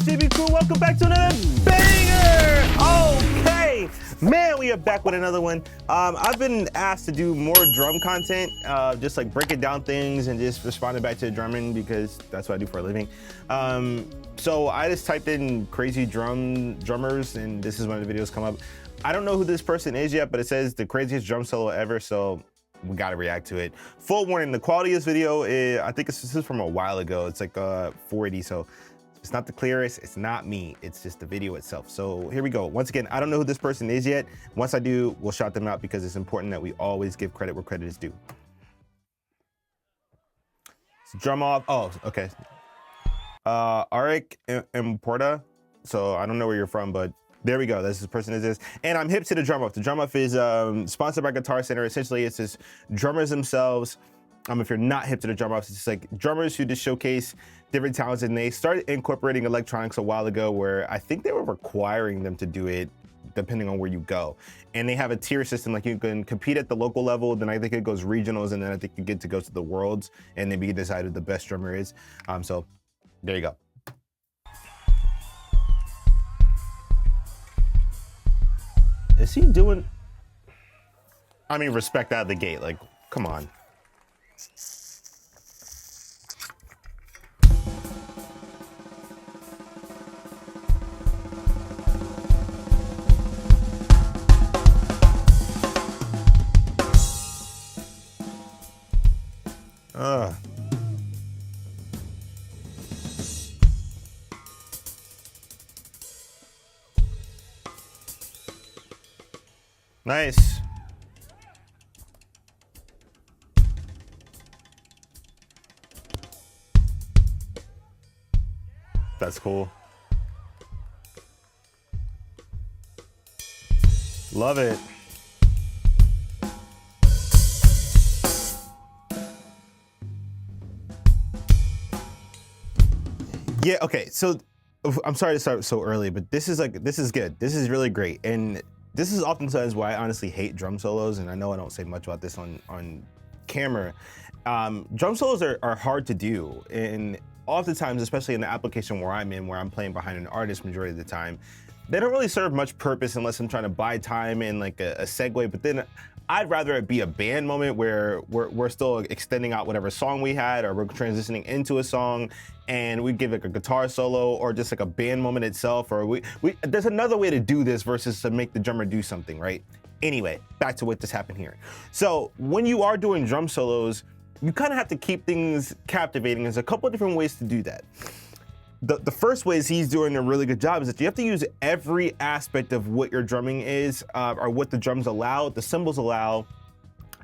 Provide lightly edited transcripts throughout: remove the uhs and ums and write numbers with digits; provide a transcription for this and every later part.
JB crew, welcome back to another banger! Okay, man, we are back with another one. I've been asked to do more drum content, just like breaking down things and just responding back to drumming because that's what I do for a living. So I just typed in crazy drummers and this is when the videos come up. I don't know who this person is yet, but it says the craziest drum solo ever, so we gotta react to it. Full warning, the quality of this video is, I think this is from a while ago. It's like 480, so it's not the clearest, it's not me, it's just the video itself. So here we go. Once again, I don't know who this person is yet. Once I do, we'll shout them out because it's important that we always give credit where credit is due. So drum off, oh, okay. Aric Improta. So I don't know where you're from, but there we go. This person is this. And I'm hip to the drum off. The drum off is sponsored by Guitar Center. Essentially, it's just drummers themselves. If you're not hip to the drum offs, it's just like drummers who just showcase different talents. And they started incorporating electronics a while ago where I think they were requiring them to do it depending on where you go. And they have a tier system, like you can compete at the local level, then I think it goes regionals, and then I think you get to go to the worlds, and then we decide who the best drummer is. So there you go. Is he doing, I mean, respect out of the gate, like, come on. Nice. That's cool. Love it. Yeah, okay, so I'm sorry to start so early, but this is good. This is really great. And this is oftentimes why I honestly hate drum solos, and I know I don't say much about this on camera. Drum solos are hard to do, and oftentimes, especially in the application where I'm in, where I'm playing behind an artist majority of the time, they don't really serve much purpose unless I'm trying to buy time in like a segue, but then I'd rather it be a band moment where we're still extending out whatever song we had, or we're transitioning into a song and we give like a guitar solo or just like a band moment itself, or there's another way to do this versus to make the drummer do something, right? Anyway, back to what just happened here. So when you are doing drum solos, you kind of have to keep things captivating. There's a couple of different ways to do that. The first way is he's doing a really good job is that you have to use every aspect of what your drumming is, or what the drums allow, the cymbals allow,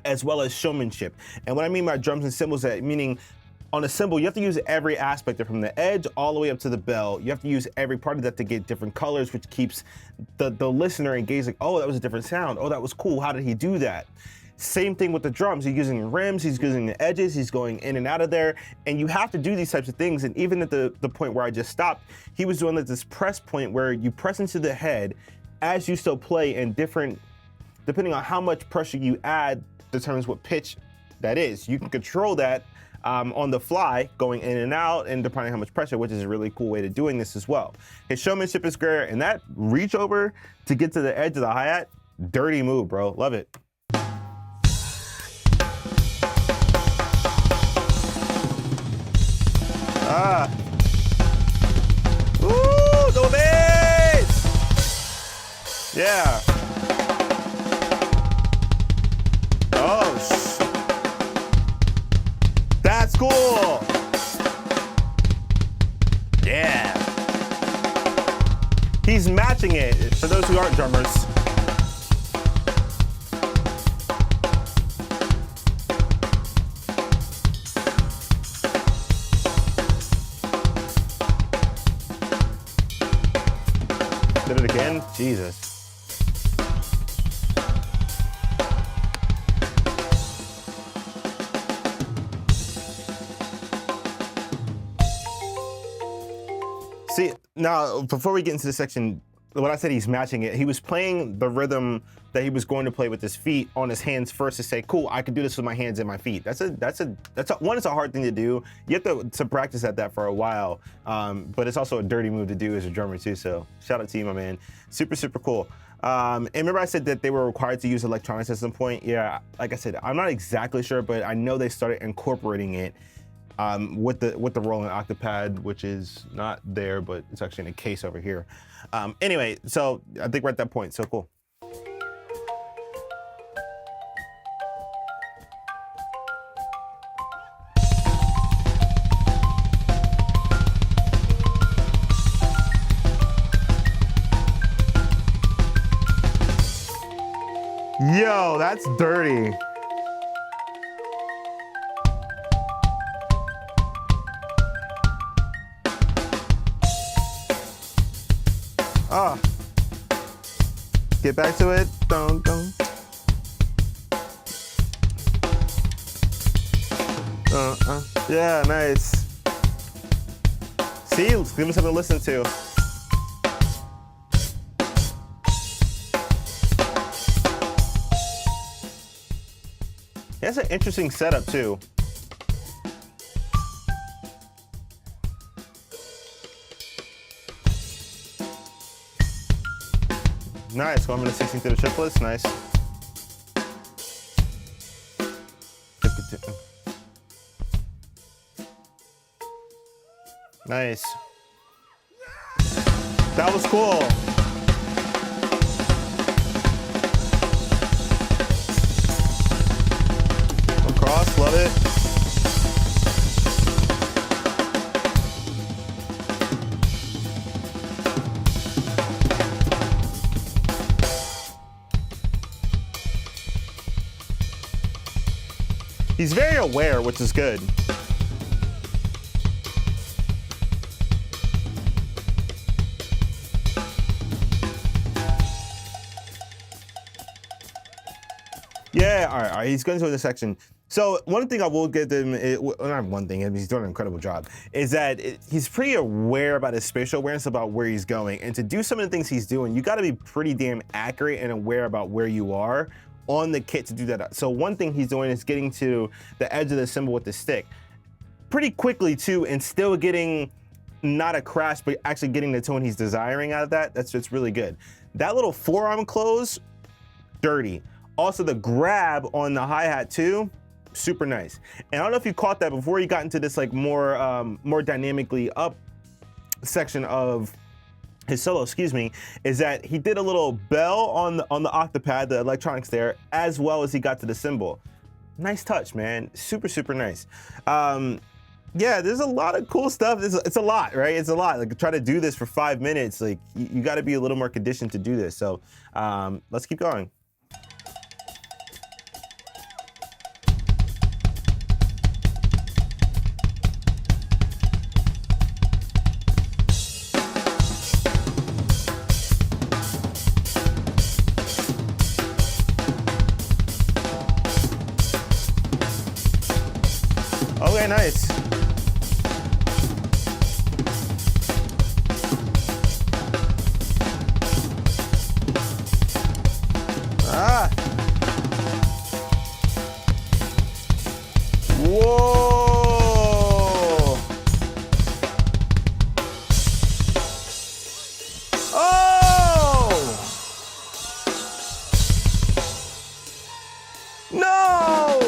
as well as showmanship. And what I mean by drums and cymbals, that meaning on a cymbal, you have to use every aspect of from the edge all the way up to the bell. You have to use every part of that to get different colors, which keeps the listener engaged, like, oh, that was a different sound. Oh, that was cool. How did he do that? Same thing with the drums. He's using rims, he's using the edges, he's going in and out of there, and you have to do these types of things. And even at the point where I just stopped, he was doing like this press point where you press into the head as you still play, and depending on how much pressure you add determines what pitch that is. You can control that on the fly, going in and out, and depending on how much pressure, which is a really cool way to doing this as well. His showmanship is great, and that reach over to get to the edge of the hi-hat, dirty move, bro. Love it. Ooh, double bass! Yeah. Oh, that's cool. Yeah. He's matching it, for those who aren't drummers. Did it again? Jesus. See, now, before we get into this section, when I said he's matching it, he was playing the rhythm that he was going to play with his feet on his hands first to say, cool, I can do this with my hands and my feet. That's one, it's a hard thing to do. You have to practice at that for a while, but it's also a dirty move to do as a drummer too. So shout out to you, my man. Super, super cool. And remember I said that they were required to use electronics at some point? Yeah, like I said, I'm not exactly sure, but I know they started incorporating it with the Roland Octopad, which is not there, but it's actually in a case over here. Anyway, so I think we're at that point, so cool. Yo, that's dirty. Ah, get back to it. Dun, dun. Yeah, nice. See, let's give him something to listen to. That's an interesting setup too. Nice, going to 16 to the triplets, nice. Nice. That was cool. Across, love it. He's very aware, which is good. Yeah, all right, he's going to the section. So one thing I will give him, not one thing, he's doing an incredible job, is that he's pretty aware about his spatial awareness about where he's going. And to do some of the things he's doing, you gotta be pretty damn accurate and aware about where you are on the kit to do that. So one thing he's doing is getting to the edge of the cymbal with the stick pretty quickly too, and still getting not a crash, but actually getting the tone he's desiring out of that. That's just really good. That little forearm close, dirty. Also the grab on the hi-hat too, super nice. And I don't know if you caught that before you got into this like more dynamically up section of his solo, excuse me, is that he did a little bell on the Octopad, the electronics there, as well as he got to the cymbal. Nice touch, man. Super, super nice. Yeah, there's a lot of cool stuff. It's a lot, right? It's a lot. Like try to do this for 5 minutes. Like you got to be a little more conditioned to do this. So let's keep going. Okay, nice. Ah. Whoa. Oh. No.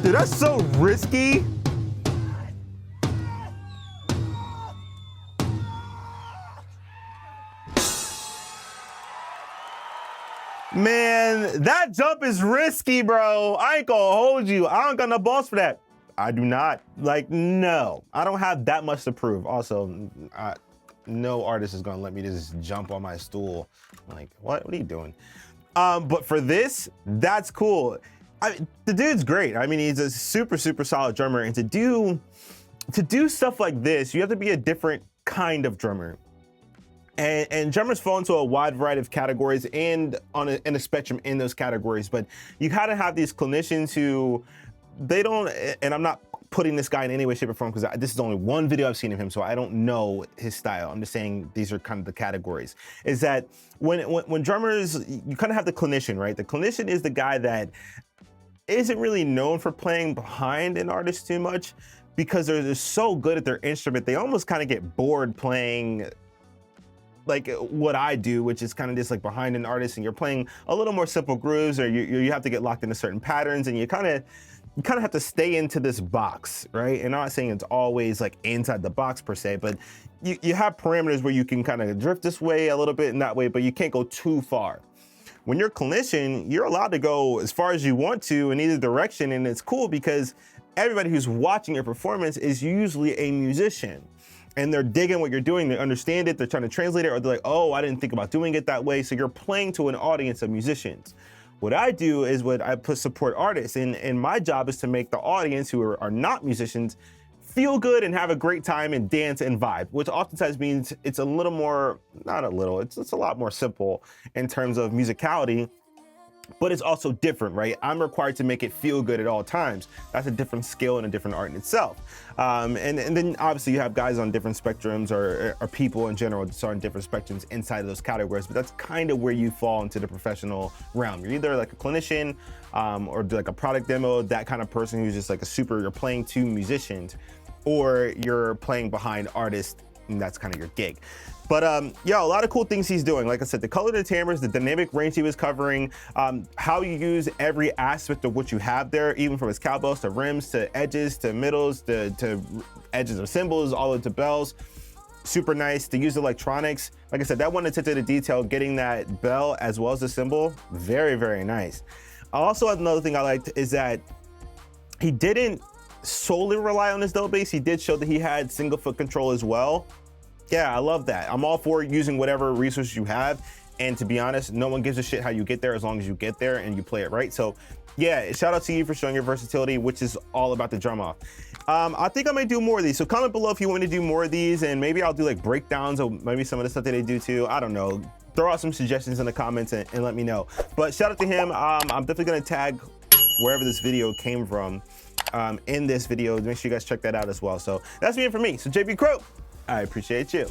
Dude, that's so risky. Man, that jump is risky, bro. I ain't gonna hold you. I don't got no balls for that. I do not. Like, no. I don't have that much to prove. Also, no artist is gonna let me just jump on my stool. Like, what are you doing? But for this, that's cool. The dude's great. I mean, he's a super solid drummer, and to do stuff like this, you have to be a different kind of drummer. And drummers fall into a wide variety of categories and in a spectrum in those categories. But you gotta have these clinicians who they don't. And I'm not putting this guy in any way, shape, or form because this is only one video I've seen of him, so I don't know his style. I'm just saying these are kind of the categories. Is that when drummers, you kind of have the clinician, right? The clinician is the guy that isn't really known for playing behind an artist too much because they're so good at their instrument, they almost kind of get bored playing like what I do, which is kind of just like behind an artist, and you're playing a little more simple grooves, or you have to get locked into certain patterns, and you kind of have to stay into this box, right? And I'm not saying it's always like inside the box per se, but you have parameters where you can kind of drift this way a little bit and that way, but you can't go too far. When you're a clinician, you're allowed to go as far as you want to in either direction, and it's cool because everybody who's watching your performance is usually a musician, and they're digging what you're doing, they understand it, they're trying to translate it, or they're like, oh, I didn't think about doing it that way, so you're playing to an audience of musicians. What I do is support artists, and my job is to make the audience who are not musicians feel good and have a great time and dance and vibe, which oftentimes means it's a little more, not a little, it's a lot more simple in terms of musicality, but it's also different, right? I'm required to make it feel good at all times. That's a different skill and a different art in itself. And then obviously you have guys on different spectrums or people in general that are on different spectrums inside of those categories, but that's kind of where you fall into the professional realm. You're either like a clinician or like a product demo, that kind of person who's just like you're playing to musicians, or you're playing behind artists, and that's kind of your gig. But yeah, a lot of cool things he's doing. Like I said, the color of the timbres, the dynamic range he was covering, how you use every aspect of what you have there, even from his cowbells to rims to edges to middles to edges of cymbals, all the way to bells. Super nice to use electronics. Like I said, that one attention to detail, getting that bell as well as the cymbal, very nice. Also, another thing I liked is that he didn't solely rely on his double bass. He did show that he had single foot control as well. Yeah, I love that. I'm all for using whatever resources you have. And to be honest, no one gives a shit how you get there as long as you get there and you play it right. So yeah, shout out to you for showing your versatility, which is all about the drum off. I think I might do more of these. So comment below if you want to do more of these, and maybe I'll do like breakdowns of maybe some of the stuff that they do too. I don't know. Throw out some suggestions in the comments and let me know. But shout out to him. I'm definitely gonna tag wherever this video came from in this video. Make sure you guys check that out as well. So that's it for me. So JB Crow, I appreciate you.